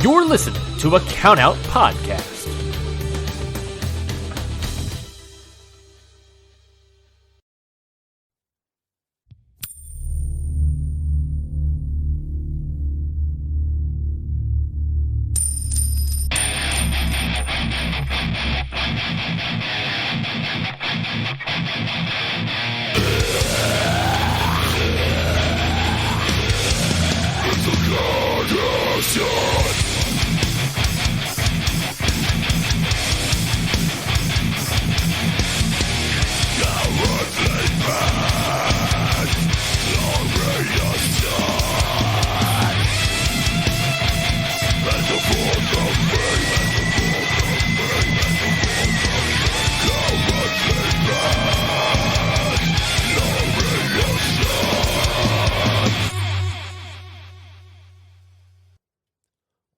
You're listening to a Countout Podcast.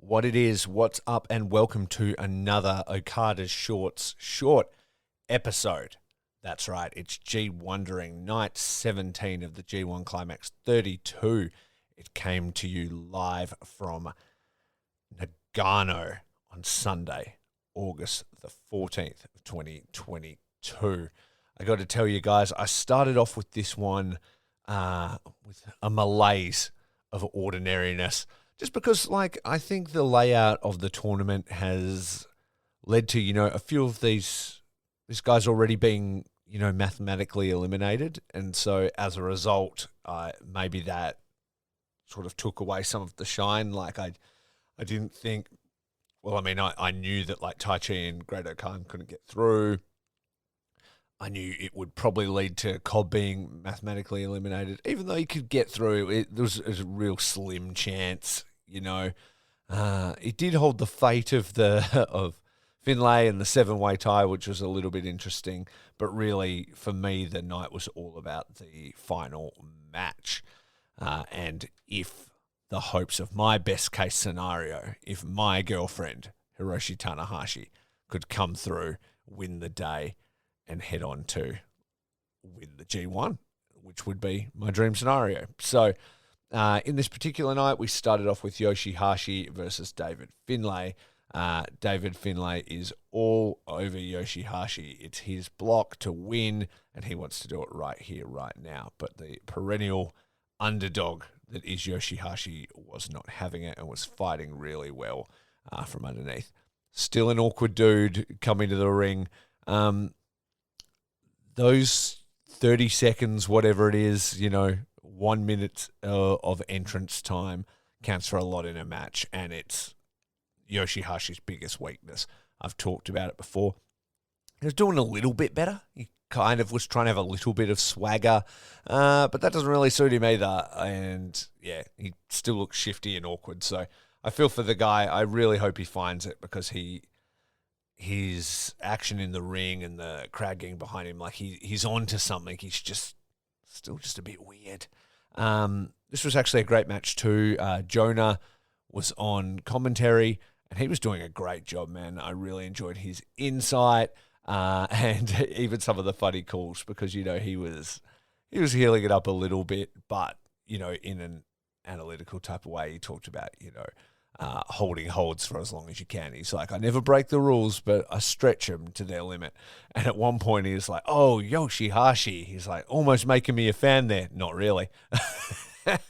What it is, what's up, and welcome to another Okada's Shorts short episode. That's right, it's G-Wondering, night 17 of the G1 Climax 32. It came to you live from Nagano on Sunday, August the 14th of 2022. I got to tell you guys, I started off with this one with a malaise of ordinariness. Just because, I think the layout of the tournament has led to, a few of these guys already being, mathematically eliminated. And so as a result, maybe that sort of took away some of the shine. I didn't think, I knew that, Taichi and Great Okan couldn't get through. I knew it would probably lead to Cobb being mathematically eliminated. Even though he could get through, there was a real slim chance. It did hold the fate of Finlay and the 7-way tie, which was a little bit interesting. But really, for me, the night was all about the final match. And if the hopes of my best case scenario, if my girlfriend, Hiroshi Tanahashi, could come through, win the day, and head on to win the G1, which would be my dream scenario. So, in this particular night, we started off with Yoshihashi versus David Finlay. David Finlay is all over Yoshihashi. It's his block to win, and he wants to do it right here, right now. But the perennial underdog that is Yoshihashi was not having it and was fighting really well from underneath. Still an awkward dude coming to the ring. Those 30 seconds, whatever it is, 1 minute of entrance time counts for a lot in a match, and it's Yoshihashi's biggest weakness. I've talked about it before. He was doing a little bit better. He kind of was trying to have a little bit of swagger, but that doesn't really suit him either. And yeah, he still looks shifty and awkward. So I feel for the guy. I really hope he finds it, because his action in the ring and the crowd getting behind him, he's on to something. He's still just a bit weird. This was actually a great match too. Jonah was on commentary, and he was doing a great job, man. I really enjoyed his insight and even some of the funny calls, because he was healing it up a little bit, but in an analytical type of way. He talked about holding holds for as long as you can. He's like, I never break the rules, but I stretch them to their limit. And at one point he was like, oh, Yoshihashi. He's like, almost making me a fan there. Not really.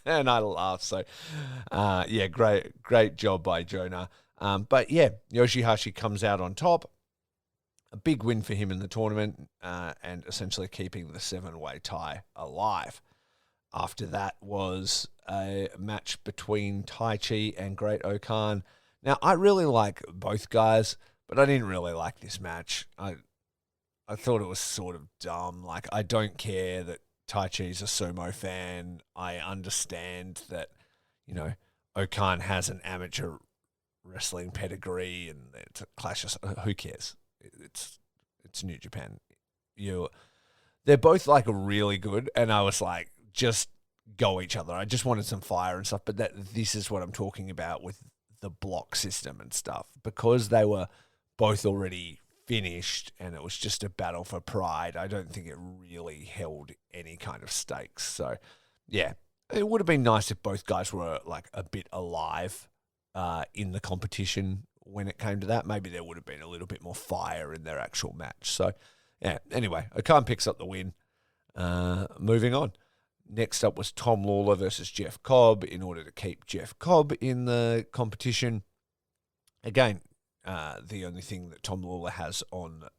And I laughed. So, great job by Jonah. But yeah, Yoshihashi comes out on top. A big win for him in the tournament, and essentially keeping the 7-way tie alive. After that was a match between Taichi and Great Okan. Now, I really like both guys, but I didn't really like this match. I thought it was sort of dumb. I don't care that Taichi's a sumo fan. I understand that, Okan has an amateur wrestling pedigree and it's a clash of... Who cares? It's New Japan. They're both, really good, and I was like, just go each other. I just wanted some fire and stuff, but this is what I'm talking about with the block system and stuff, because they were both already finished and it was just a battle for pride. I don't think it really held any kind of stakes. So yeah, it would have been nice if both guys were a bit alive in the competition when it came to that. Maybe there would have been a little bit more fire in their actual match. So, yeah, anyway, Okada picks up the win. Moving on. Next up was Tom Lawler versus Jeff Cobb in order to keep Jeff Cobb in the competition. Again, the only thing that Tom Lawler has on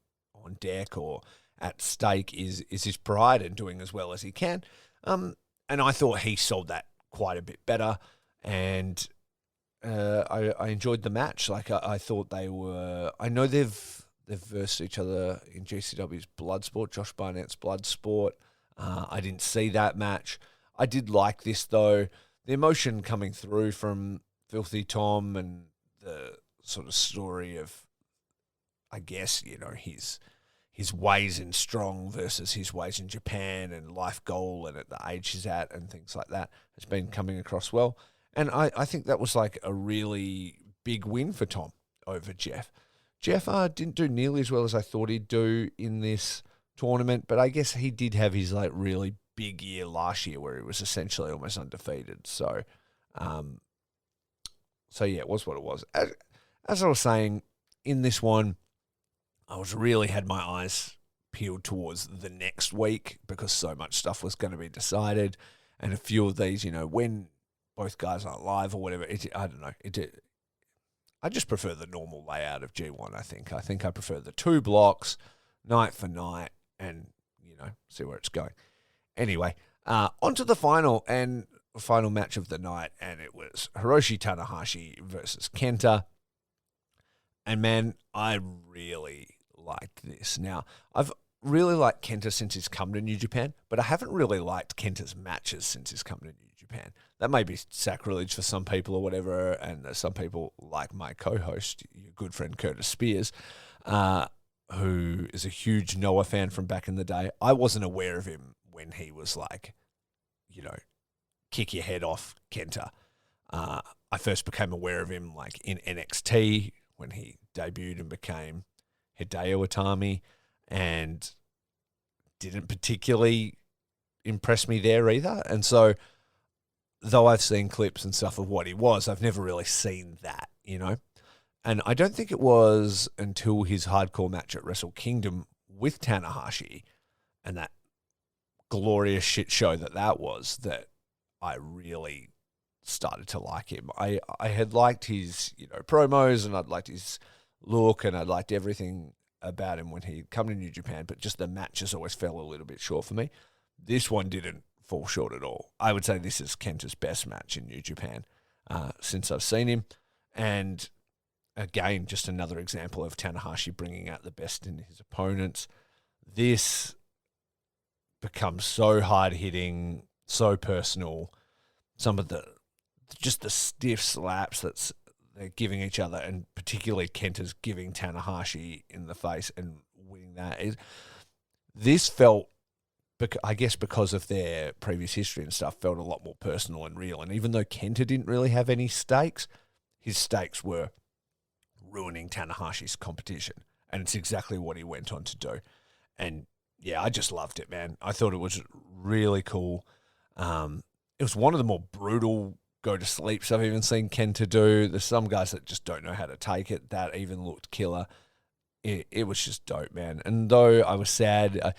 deck or at stake is his pride and doing as well as he can. And I thought he sold that quite a bit better. And I enjoyed the match. Like I thought they were. I know they've versed each other in GCW's Bloodsport, Josh Barnett's Bloodsport. I didn't see that match. I did like this though. The emotion coming through from Filthy Tom and the sort of story of, I guess, his ways in Strong versus his ways in Japan and life goal and at the age he's at and things like that has been coming across well. And I think that was like a really big win for Tom over Jeff. Jeff didn't do nearly as well as I thought he'd do in this tournament, but I guess he did have his like really big year last year where he was essentially almost undefeated. So, yeah, it was what it was. As I was saying, in this one, I was really had my eyes peeled towards the next week because so much stuff was going to be decided, and a few of these, when both guys aren't live or whatever, I don't know. I just prefer the normal layout of G1. I think I prefer the 2 blocks, night for night, and see where it's going. Anyway, on to the final match of the night, and it was Hiroshi Tanahashi versus KENTA. And man, I really liked this. Now, I've really liked KENTA since he's come to New Japan, but I haven't really liked KENTA's matches since he's come to New Japan. That may be sacrilege for some people or whatever, and some people like my co-host, your good friend Curtis Spears, who is a huge Noah fan from back in the day. I wasn't aware of him when he was like, kick your head off KENTA. I first became aware of him like in NXT when he debuted and became Hideo Itami, and didn't particularly impress me there either. And so, though I've seen clips and stuff of what he was, I've never really seen that, And I don't think it was until his hardcore match at Wrestle Kingdom with Tanahashi and that glorious shit show that was, that I really started to like him. I had liked his, promos, and I'd liked his look, and I'd liked everything about him when he'd come to New Japan, but just the matches always fell a little bit short for me. This one didn't fall short at all. I would say this is Kenta's best match in New Japan since I've seen him. And again, just another example of Tanahashi bringing out the best in his opponents. This becomes so hard-hitting, so personal. Some of the stiff slaps they're giving each other, and particularly Kenta's giving Tanahashi in the face and winning that. This felt, I guess because of their previous history and stuff, felt a lot more personal and real. And even though Kenta didn't really have any stakes, his stakes were ruining Tanahashi's competition. And it's exactly what he went on to do. And yeah, I just loved it, man. I thought it was really cool. It was one of the more brutal go-to-sleeps I've even seen Kenta do. There's some guys that just don't know how to take it. That even looked killer. It was just dope, man. And though I was sad,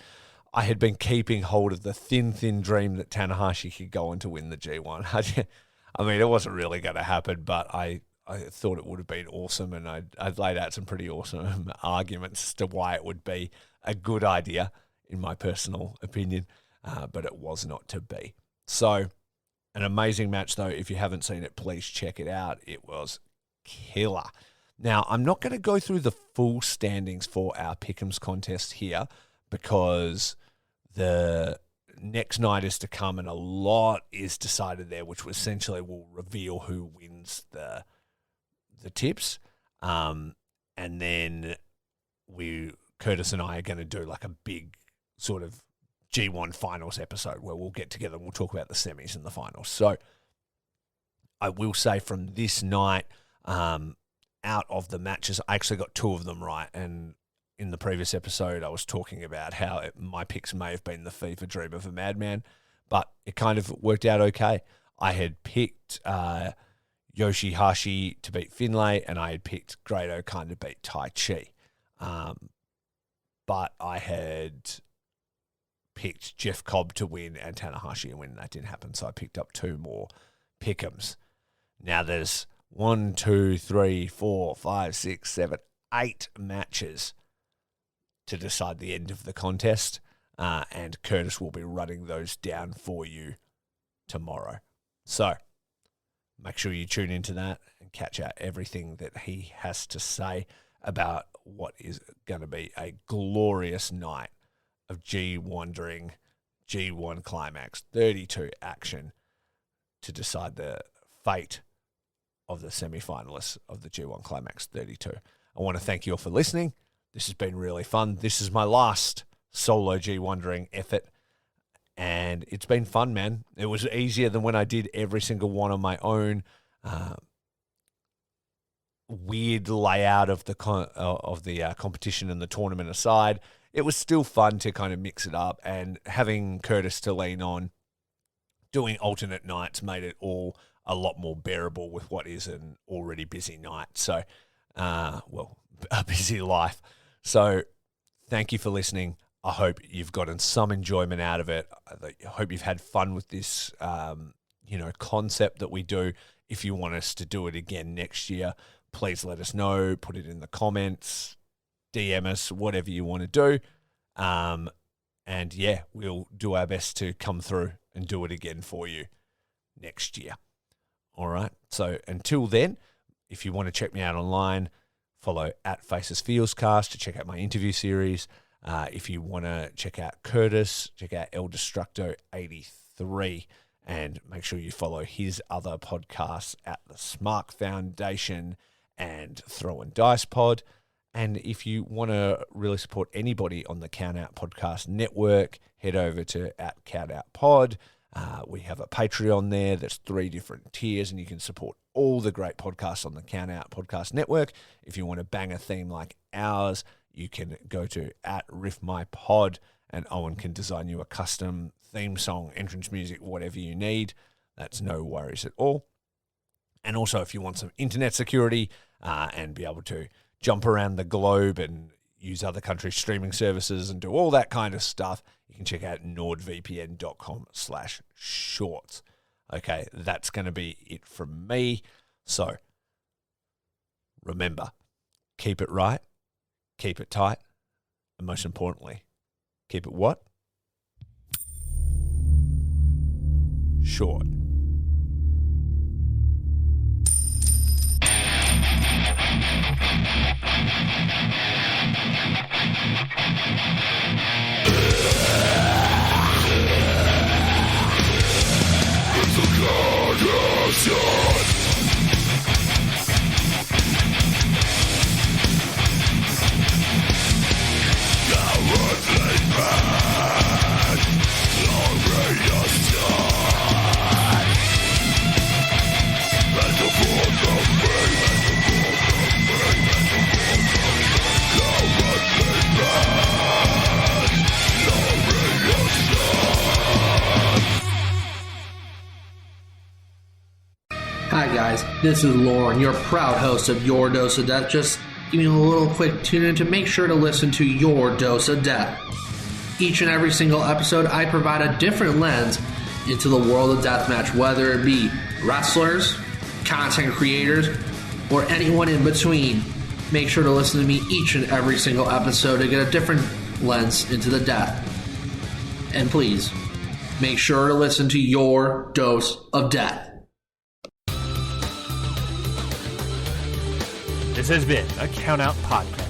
I had been keeping hold of the thin dream that Tanahashi could go on to win the G1. I mean, it wasn't really going to happen, but I thought it would have been awesome, and I'd laid out some pretty awesome arguments as to why it would be a good idea, in my personal opinion, but it was not to be. So, an amazing match, though. If you haven't seen it, please check it out. It was killer. Now, I'm not going to go through the full standings for our Pick'ems contest here, because the next night is to come and a lot is decided there, which essentially will reveal who wins the tips. And then Curtis and I are going to do like a big sort of G1 finals episode where we'll get together and we'll talk about the semis and the finals. So I will say from this night, out of the matches, I actually got 2 of them right. And in the previous episode, I was talking about how my picks may have been the fever dream of a madman, but it kind of worked out okay. I had picked Yoshihashi to beat Finlay, and I had picked Great Okan to beat Tai Chi. But I had picked Jeff Cobb to win and Tanahashi to win. That didn't happen, so I picked up 2 more pick'ems. Now there's 1, 2, 3, 4, 5, 6, 7, 8 matches to decide the end of the contest, and Curtis will be running those down for you tomorrow. So make sure you tune into that and catch out everything that he has to say about what is going to be a glorious night of G1 Climax 32 action to decide the fate of the semi-finalists of the G1 Climax 32. I want to thank you all for listening. This has been really fun. This is my last solo G1 effort, and it's been fun, man. It was easier than when I did every single one on my own. Weird layout of the competition and the tournament aside, it was still fun to kind of mix it up, and having Curtis to lean on, doing alternate nights made it all a lot more bearable with what is an already busy night. So, a busy life. So, thank you for listening. I hope you've gotten some enjoyment out of it. I hope you've had fun with this, concept that we do. If you want us to do it again next year, please let us know. Put it in the comments, DM us, whatever you want to do. We'll do our best to come through and do it again for you next year. All right. So until then, if you want to check me out online, follow @FacesFeelsCast to check out my interview series. If you want to check out Curtis, check out El Destructo 83, and make sure you follow his other podcasts at the Smark Foundation and Throw and Dice Pod. And if you want to really support anybody on the Count Out Podcast Network, head over to @CountOutPod. We have a Patreon there. There's 3 different tiers, and you can support all the great podcasts on the Count Out Podcast Network. If you want to bang a theme like ours, you can go to @RiffMyPod, and Owen can design you a custom theme song, entrance music, whatever you need. That's no worries at all. And also, if you want some internet security and be able to jump around the globe and use other countries' streaming services and do all that kind of stuff, you can check out nordvpn.com/shorts. Okay, that's going to be it from me. So, remember, keep it right, keep it tight, and most importantly, keep it what? Short. Hi guys, this is Lauren, your proud host of Your Dose of Death. Just give me a little quick tune in to make sure to listen to Your Dose of Death. Each and every single episode, I provide a different lens into the world of deathmatch, whether it be wrestlers, content creators, or anyone in between. Make sure to listen to me each and every single episode to get a different lens into the death. And please, make sure to listen to Your Dose of Death. This has been a Count Out Podcast.